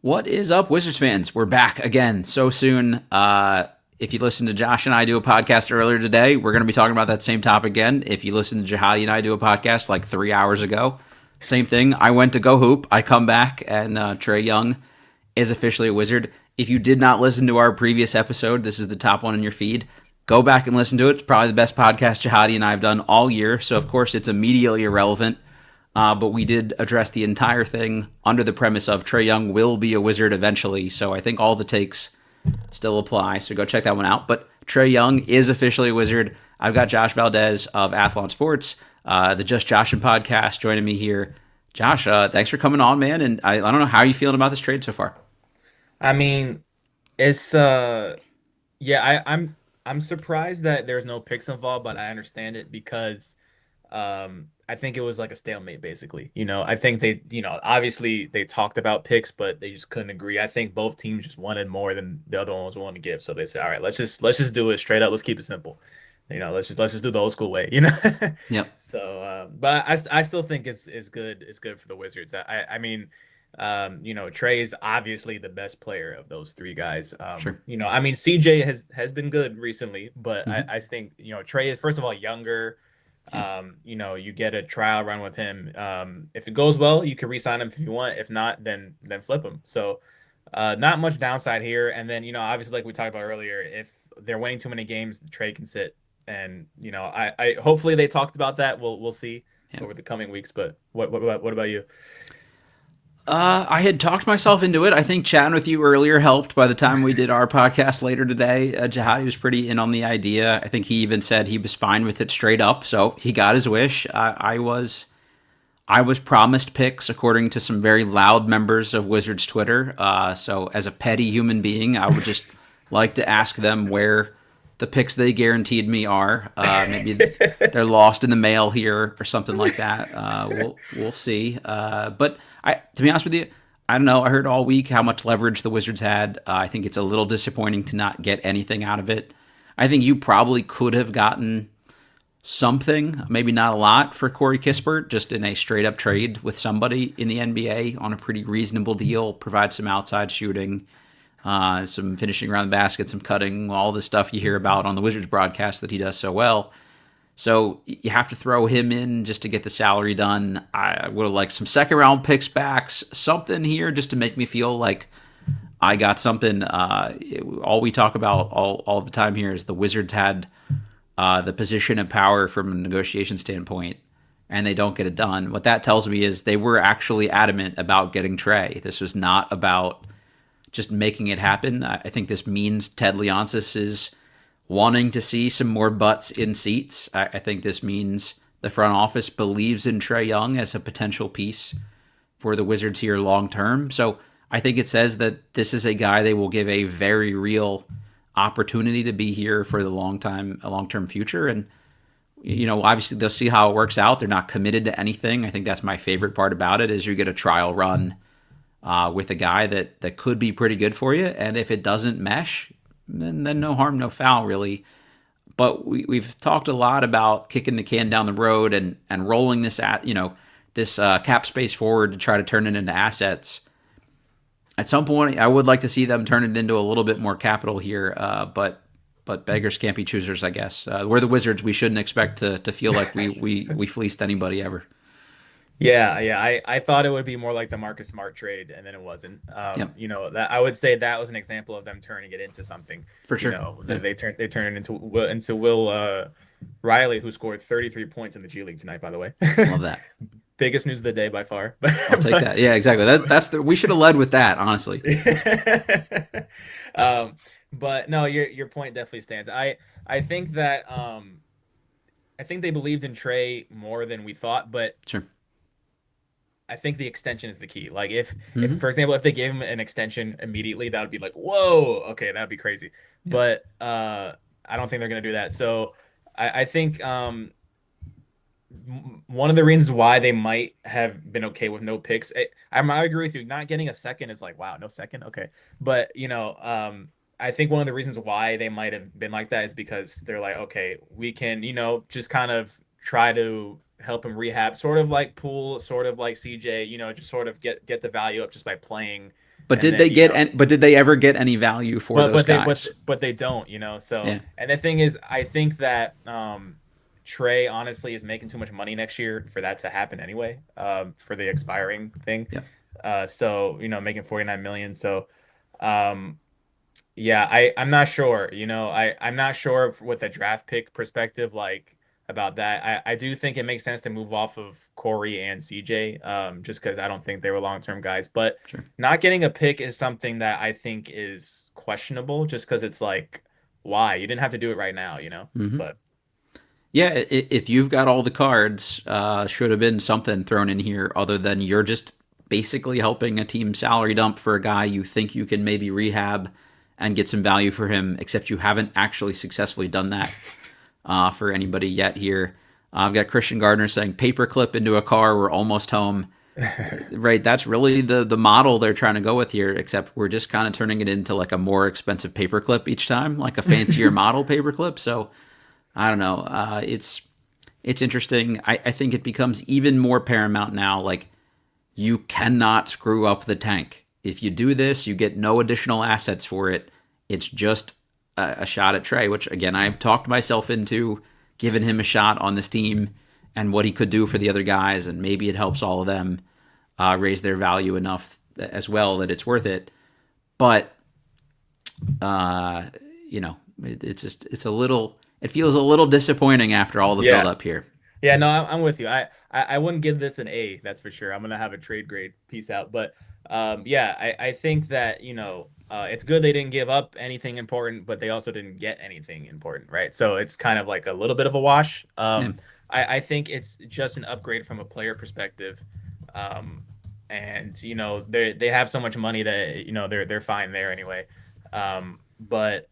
What is up, Wizards fans? We're back again so soon. If you listen to Josh and I do a podcast earlier today, we're going to be talking about that same topic again. If you listen to Jihadi and I do a podcast like 3 hours ago, same thing. I went to go hoop. I come back, and Trae Young is officially a Wizard. If you did not listen to our previous episode, this is the top one in your feed. Go back and listen to it. It's probably the best podcast Jihadi and I have done all year. So, of course, it's immediately irrelevant. But we did address the entire thing under the premise of Trae Young will be a Wizard eventually. So I think all the takes still apply. So go check that one out. But Trae Young is officially a Wizard. I've got Josh Valdez of Athlon Sports, the Just Joshin podcast, joining me here. Josh, thanks for coming on, man. And I don't know how you feeling about this trade so far. I mean, it's yeah, I'm surprised that there's no picks involved, but I understand it because I think it was like a stalemate basically. I think obviously they talked about picks, but they just couldn't agree. I think both teams just wanted more than the other one was willing to give. So they said, "All right, let's just do it straight up. Let's keep it simple. Let's just do the old school way." Yep. So, but I still think it's good. It's good for the Wizards. I mean, Trae is obviously the best player of those three guys. Sure. I mean, CJ has been good recently, but I, Mm-hmm. I think, Trae is first of all younger. Yeah. You get a trial run with him. If it goes well, you can re-sign him if you want. If not, then flip him. So, not much downside here. And then, obviously, like we talked about earlier, if they're winning too many games, the trade can sit. And I hopefully they talked about that. We'll see Yeah. over the coming weeks. But what about you? I had talked myself into it. I think chatting with you earlier helped. By the time we did our podcast later today, Jihadi was pretty in on the idea. I think he even said he was fine with it straight up. So he got his wish. I was promised picks according to some very loud members of Wizards Twitter. So as a petty human being, I would just like to ask them where the picks they guaranteed me are. Maybe they're lost in the mail here or something like that. We'll see. But to be honest with you, I don't know. I heard all week how much leverage the Wizards had. I think it's a little disappointing to not get anything out of it. I think you probably could have gotten something, maybe not a lot, for Corey Kispert, just in a straight up trade with somebody in the NBA on a pretty reasonable deal, provide some outside shooting, some finishing around the basket, some cutting, all the stuff you hear about on the Wizards broadcast that he does so well. So you have to throw him in just to get the salary done. I would have liked some second round picks backs, something here just to make me feel like I got something. All we talk about all the time here is the Wizards had the position and power from a negotiation standpoint, and they don't get it done. What that tells me is they were actually adamant about getting Trae. This was not about just making it happen. I think this means Ted Leonsis is wanting to see some more butts in seats. I think this means the front office believes in Trae Young as a potential piece for the Wizards here long term. So I think it says that this is a guy they will give a very real opportunity to be here for the long term future. And obviously they'll see how it works out. They're not committed to anything. I think that's my favorite part about it is you get a trial run with a guy that could be pretty good for you. And if it doesn't mesh, then no harm, no foul, really. But we've talked a lot about kicking the can down the road and rolling this cap space forward to try to turn it into assets. At some point, I would like to see them turn it into a little bit more capital here, but beggars can't be choosers, I guess. We're the Wizards. We shouldn't expect to feel like we fleeced anybody ever. Yeah, yeah. I thought it would be more like the Marcus Smart trade, and then it wasn't. Yep, That I would say that was an example of them turning it into something. for sure. Yeah, They turned it into Will Riley, who scored 33 points in the G League tonight, by the way. love that. Biggest news of the day by far. I'll take But that. Yeah, exactly. We should have led with that, honestly. um, but no, your point definitely stands. I think that I think they believed in Trey more than we thought, but Sure. I think the extension is the key. Like if Hmm. for example, if they gave him an extension immediately, that would be like, whoa, okay, that'd be crazy. Yeah. But I don't think they're gonna do that. So I think one of the reasons why they might have been okay with no picks, I agree with you. Not getting a second is like, wow, no second, okay. But I think one of the reasons why they might have been like that is because they're like, okay, we can, just kind of try to help him rehab, sort of like Poole, sort of like CJ, just sort of get the value up just by playing But and did then they get any, but did they ever get any value for but those but they guys? but they don't, so. Yeah, And the thing is, I think that Trae honestly is making too much money next year for that to happen anyway, for the expiring thing. yeah. So making 49 million. So um yeah, I'm not sure. I'm not sure with the draft pick perspective, like about that. I do think it makes sense to move off of Corey and CJ, just because I don't think they were long-term guys. But Sure. not getting a pick is something that I think is questionable, just because it's like, why? You didn't have to do it right now. Hmm. But Yeah, if you've got all the cards, should have been something thrown in here other than you're just basically helping a team salary dump for a guy you think you can maybe rehab and get some value for him, except you haven't actually successfully done that for anybody yet here. I've got Christian Gardner saying paperclip into a car, we're almost home. Right, that's really the model they're trying to go with here, except we're just kind of turning it into like a more expensive paperclip each time, like a fancier model paperclip. So I don't know. It's interesting. I think it becomes even more paramount now. Like you cannot screw up the tank. If you do this, you get no additional assets for it. It's just a shot at Trae, which again I've talked myself into giving him a shot on this team and what he could do for the other guys, and maybe it helps all of them raise their value enough as well that it's worth it. But uh, it's just it feels a little disappointing after all the build yeah. up here. Yeah, no, I'm with you. I wouldn't give this an A, that's for sure. I'm gonna have a trade grade. Peace out. But yeah, I think that it's good they didn't give up anything important, but they also didn't get anything important, right? So it's kind of like a little bit of a wash. Yeah. I think it's just an upgrade from a player perspective. Um, and they have so much money that they're fine there anyway. But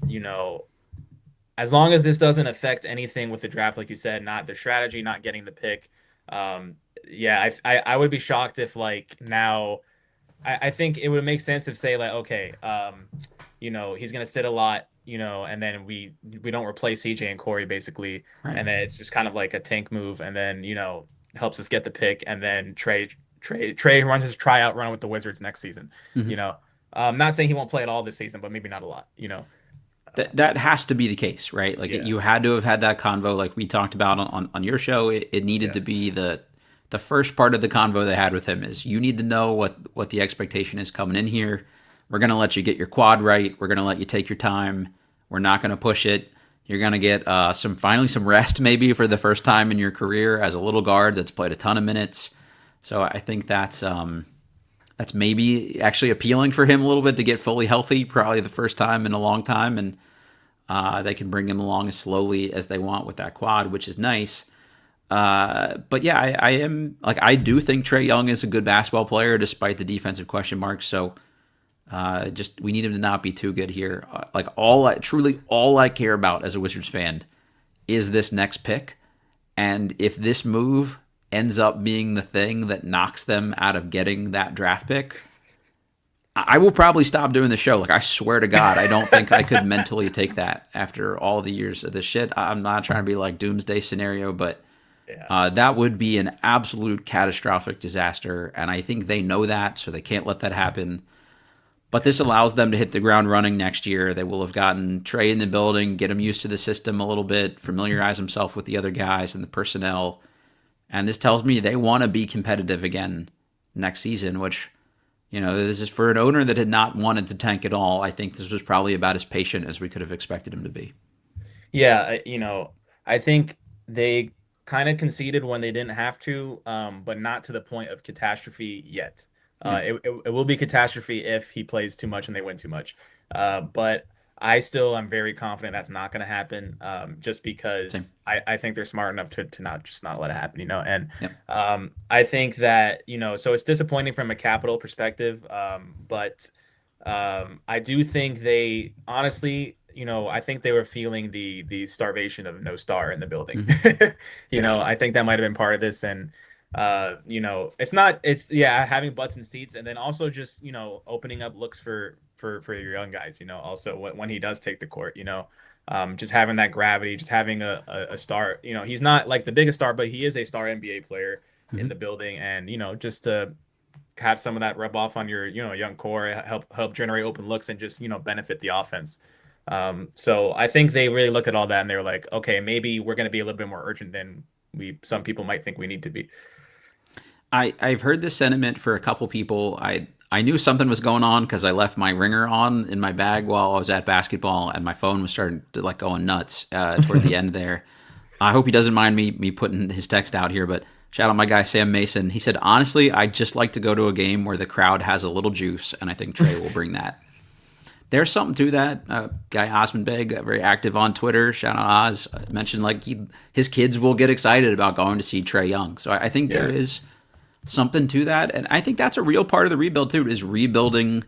you know as long as this doesn't affect anything with the draft, like you said, not the strategy, not getting the pick. Yeah, I would be shocked if like now. I think it would make sense if say like, okay, he's gonna sit a lot, and then we don't replace CJ and Corey basically, Right. and then it's just kind of like a tank move, and then helps us get the pick, and then Trae runs his tryout run with the Wizards next season. Mm-hmm. You know, not saying he won't play at all this season, but maybe not a lot. That has to be the case, right? Like Yeah, you had to have had that convo, like we talked about on your show. It needed yeah. to be the first part of the convo they had with him is you need to know what the expectation is coming in here. We're gonna let you get your quad right. We're gonna let you take your time. We're not gonna push it. You're gonna get some rest maybe for the first time in your career as a little guard that's played a ton of minutes. So I think that's maybe actually appealing for him a little bit to get fully healthy, probably the first time in a long time, and they can bring him along as slowly as they want with that quad, which is nice. But yeah, I am like I do think Trae Young is a good basketball player despite the defensive question marks. So just we need him to not be too good here. Like truly all I care about as a Wizards fan is this next pick, and if this move ends up being the thing that knocks them out of getting that draft pick, I will probably stop doing the show. Like I swear to God, I don't think I could mentally take that after all the years of this shit. I'm not trying to be like doomsday scenario, but Yeah. that would be an absolute catastrophic disaster, and I think they know that, so they can't let that happen. But this allows them to hit the ground running next year. They will have gotten Trae in the building, get him used to the system a little bit, familiarize himself with the other guys and the personnel. And this tells me they want to be competitive again next season, which, this is for an owner that had not wanted to tank at all. I think this was probably about as patient as we could have expected him to be. Yeah, I think they kind of conceded when they didn't have to, but not to the point of catastrophe yet. Yeah, It will be catastrophe if he plays too much and they win too much. But I still am very confident that's not going to happen, just same. because I think they're smart enough to not let it happen. And Yep. I think that, so it's disappointing from a capital perspective, but I do think they honestly, I think they were feeling the starvation of no star in the building. Mm-hmm. I think that might have been part of this, and it's yeah, having butts and seats, and then also just opening up looks for your young guys. Also when he does take the court, just having that gravity, just having a star. He's not like the biggest star, but he is a star NBA player in Mm-hmm. the building, and just to have some of that rub off on your, young core, help generate open looks and just, benefit the offense. So I think they really looked at all that and they were like, okay, maybe we're going to be a little bit more urgent than some people might think we need to be. I've heard this sentiment for a couple people. I knew something was going on because I left my ringer on in my bag while I was at basketball, and my phone was starting to like going nuts toward the end there. I hope he doesn't mind me putting his text out here, but shout out my guy Sam Mason. He said, honestly, I'd just like to go to a game where the crowd has a little juice, and I think Trae will bring that. There's something to that. Guy Osman Beg, very active on Twitter. Shout out Oz. Mentioned like his kids will get excited about going to see Trae Young. So I think there is something to that, and I think that's a real part of the rebuild too. Is rebuilding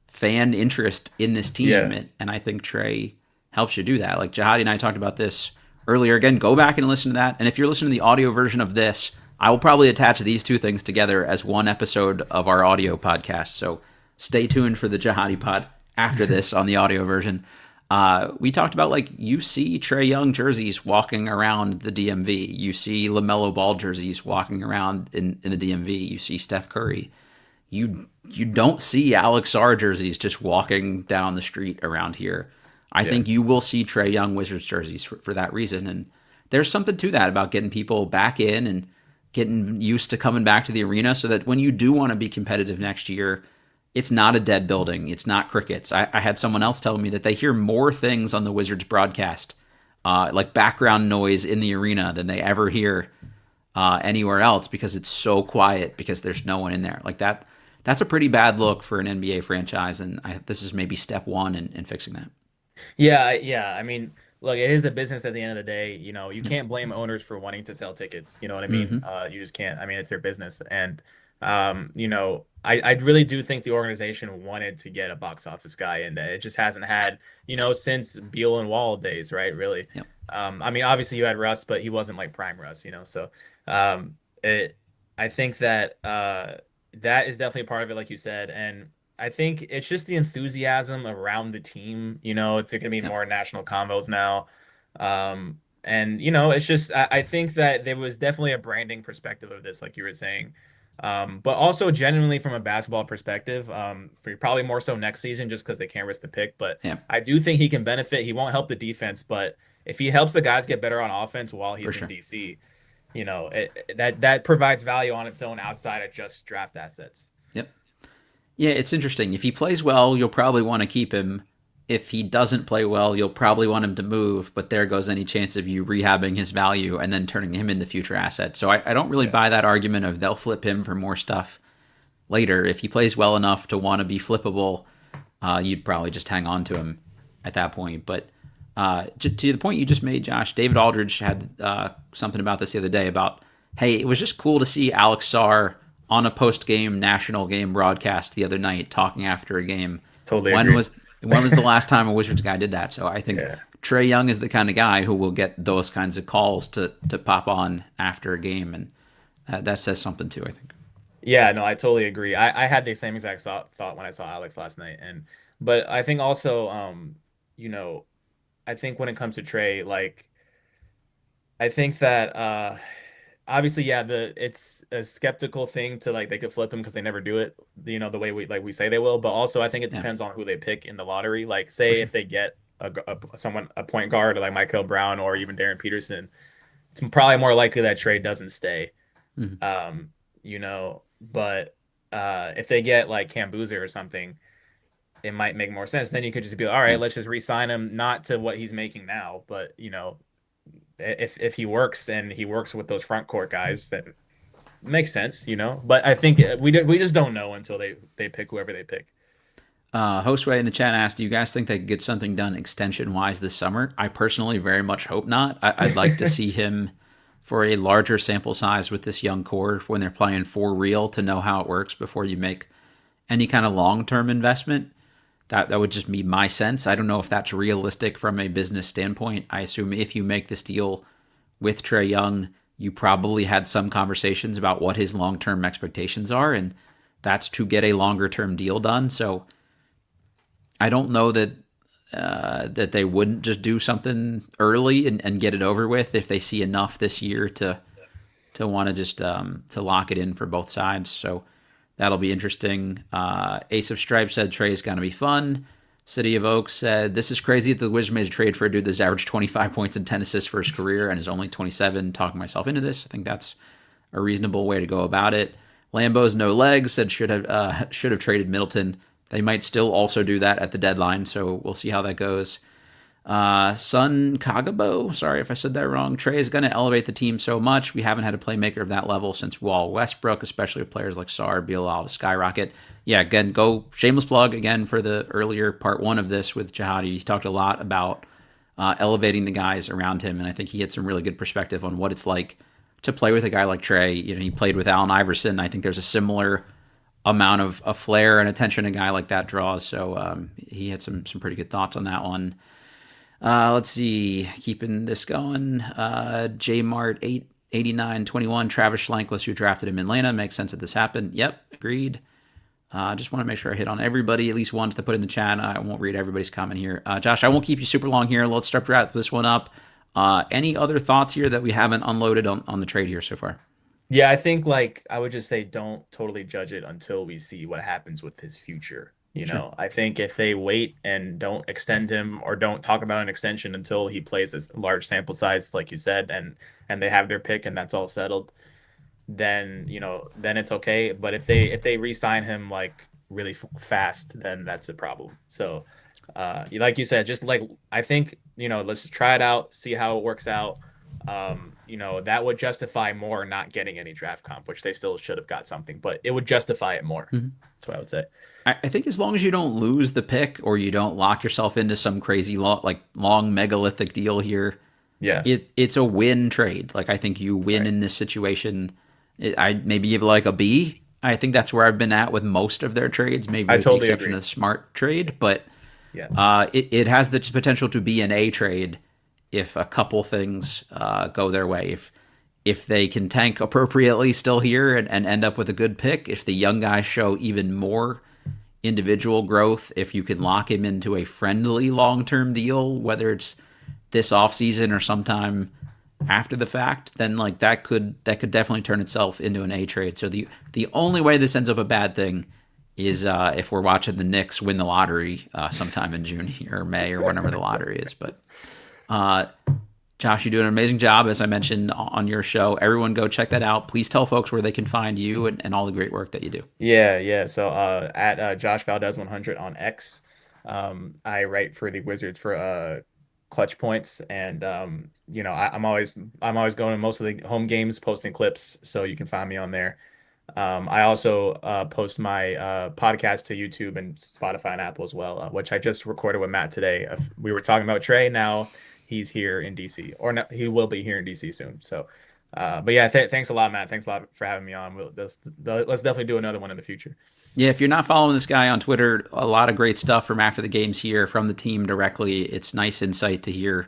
fan interest in this team, and I think Trae helps you do that. Like Jihadi and I talked about this earlier. Again, go back and listen to that. And if you're listening to the audio version of this, I will probably attach these two things together as one episode of our audio podcast. So stay tuned for the Jihadi pod after this on the audio version. We talked about like you see Trae Young jerseys walking around the DMV. You see LaMelo Ball jerseys walking around in the DMV. You see Steph Curry. You don't see Alex Sarr jerseys just walking down the street around here. I think you will see Trae Young Wizards jerseys for that reason. And there's something to that about getting people back in and getting used to coming back to the arena so that when you do want to be competitive next year, it's not a dead building. It's not crickets. I had someone else tell me that they hear more things on the Wizards broadcast, like background noise in the arena, than they ever hear anywhere else because it's so quiet because there's no one in there. Like that. That's a pretty bad look for an NBA franchise, and this is maybe step one in fixing that. Yeah. I mean, look, it is a business at the end of the day. You can't blame owners for wanting to sell tickets. You know what I mean? You just can't. I mean, it's their business. And, I really do think the organization wanted to get a box office guy in there. It just hasn't had, since Beal and Wall days, right? Really. Yep. I mean, obviously you had Russ, but he wasn't like prime Russ, so I think that that is definitely a part of it, like you said. And I think it's just the enthusiasm around the team. It's going to be more national combos now. And, it's just, I think that there was definitely a branding perspective of this, like you were saying. But also genuinely from a basketball perspective, probably more so next season just because they can't risk the pick. But I do think he can benefit. He won't help the defense, but if he helps the guys get better on offense while he's in DC, that provides value on its own outside of just draft assets. Yep. Yeah, it's interesting. If he plays well, you'll probably want to keep him. If he doesn't play well, you'll probably want him to move, but there goes any chance of you rehabbing his value and then turning him into future assets. So I don't really buy that argument of they'll flip him for more stuff later. If he plays well enough to want to be flippable, you'd probably just hang on to him at that point. But to the point you just made, Josh, David Aldridge had something about this the other day about, hey, it was just cool to see Alex Sarr on a post-game national game broadcast the other night talking after a game. Totally agree. When was the last time a Wizards guy did that? So I think Trae Young is the kind of guy who will get those kinds of calls to pop on after a game, and that says something too, I think. Yeah, no, I totally agree. I had the same exact thought when I saw Alex last night, but I think also, I think when it comes to Trae, like, I think that obviously, it's a skeptical thing to like they could flip him because they never do it, the way we say they will. But also, I think it depends on who they pick in the lottery. Like, say if they get a point guard like Michael Brown or even Darren Peterson, it's probably more likely that Trae doesn't stay. But if they get like Cam Boozer or something, it might make more sense. Then you could just be like, all right, let's just re-sign him, not to what he's making now, but if he works and he works with those front court guys, that makes sense, But I think we just don't know until they pick whoever they pick. Hostway in the chat asked, do you guys think they could get something done extension-wise this summer? I personally very much hope not. I'd like to see him for a larger sample size with this young core when they're playing for real to know how it works before you make any kind of long-term investment. That would just be my sense. I don't know if that's realistic from a business standpoint. I assume if you make this deal with Trae Young, you probably had some conversations about what his long-term expectations are, and that's to get a longer-term deal done. So I don't know that that they wouldn't just do something early and get it over with if they see enough this year to want to just to lock it in for both sides. So That'll be interesting. Ace of Stripes said Trae's going to be fun. City of Oaks said, this is crazy that the Wizards made a trade for a dude that's averaged 25 points and 10 assists for his career and is only 27. Talking myself into this. I think that's a reasonable way to go about it. Lambo's no legs said should have traded Middleton. They might still also do that at the deadline, so we'll see how that goes. Sun Kagabo, sorry if I said that wrong. Trae is going to elevate the team so much. We haven't had a playmaker of that level since Wall Westbrook, especially with players like Sar, Bilal to skyrocket. Yeah, again, go shameless plug again for the earlier part one of this with Jahadi. He talked a lot about elevating the guys around him, and I think he had some really good perspective on what it's like to play with a guy like Trae. You know, he played with Allen Iverson. I think there's a similar amount of flair and attention a guy like that draws. So he had some pretty good thoughts on that one. Let's see, keeping this going. Jmart 88921, Travis Schlenk who drafted him in Atlanta. Makes sense that this happened. Yep, agreed. Just want to make sure I hit on everybody, at least once to put in the chat. I won't read everybody's comment here. Josh, I won't keep you super long here. Let's start wrap this one up. Any other thoughts here that we haven't unloaded on the trade here so far? Yeah, I think I would just say don't totally judge it until we see what happens with his future. Sure. I think if they wait and don't extend him or don't talk about an extension until he plays a large sample size, like you said, and they have their pick and that's all settled, then then it's okay. But if they re-sign him really fast, then that's a problem. So, like you said, just I think let's just try it out, see how it works out. That would justify more not getting any draft comp, which they still should have got something, but it would justify it more. Mm-hmm. That's what I would say. I think as long as you don't lose the pick or you don't lock yourself into some crazy long megalithic deal here, yeah, it's a win trade. I think you win in this situation. I maybe give it a B. I think that's where I've been at with most of their trades, maybe with the exception of the Smart trade, but yeah, it has the potential to be an A trade if a couple things go their way. If they can tank appropriately still here and end up with a good pick, if the young guys show even more individual growth, if you can lock him into a friendly long-term deal, whether it's this offseason or sometime after the fact, then that could definitely turn itself into an A trade. So the only way this ends up a bad thing is if we're watching the Knicks win the lottery sometime in June or May or whenever the lottery is. But Josh, you do an amazing job, as I mentioned on your show. Everyone go check that out. Please tell folks where they can find you and all the great work that you do. Yeah. So at Josh Valdez 100 on X, I write for the Wizards for Clutch Points, and I'm always going to most of the home games, posting clips, so you can find me on there. I also post my podcast to YouTube and Spotify and Apple as well, which I just recorded with Matt today. We were talking about Trae. Now he's here in DC, or no, he will be here in DC soon. So, but yeah, thanks a lot, Matt. Thanks a lot for having me on. Let's definitely do another one in the future. Yeah, if you're not following this guy on Twitter, a lot of great stuff from after the games here from the team directly. It's nice insight to hear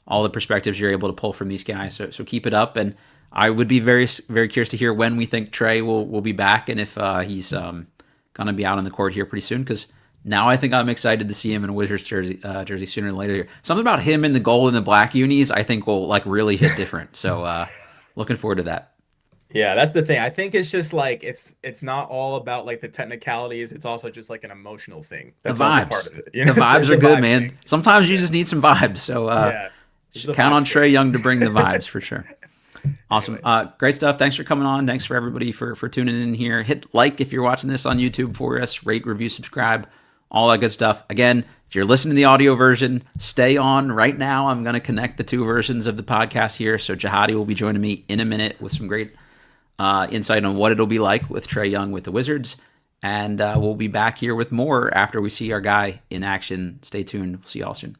all the perspectives you're able to pull from these guys. So keep it up. And I would be very, very curious to hear when we think Trae will be back and if he's going to be out on the court here pretty soon, because now I think I'm excited to see him in a Wizards jersey sooner than later. Something about him in the gold and the black unis I think will really hit different. So looking forward to that. Yeah, that's the thing. I think it's just it's not all about the technicalities. It's also just an emotional thing. That's the vibes. Also part of it. The vibes are good, man. Thing. Sometimes you just need some vibes. So count on Trae Young to bring the vibes for sure. Awesome. Anyway. Great stuff. Thanks for coming on. Thanks for everybody for tuning in here. Hit like if you're watching this on YouTube for us. Rate, review, subscribe, all that good stuff. Again, if you're listening to the audio version, stay on right now. I'm going to connect the two versions of the podcast here. So Jahadi will be joining me in a minute with some great insight on what it'll be like with Trae Young with the Wizards. And we'll be back here with more after we see our guy in action. Stay tuned. We'll see you all soon.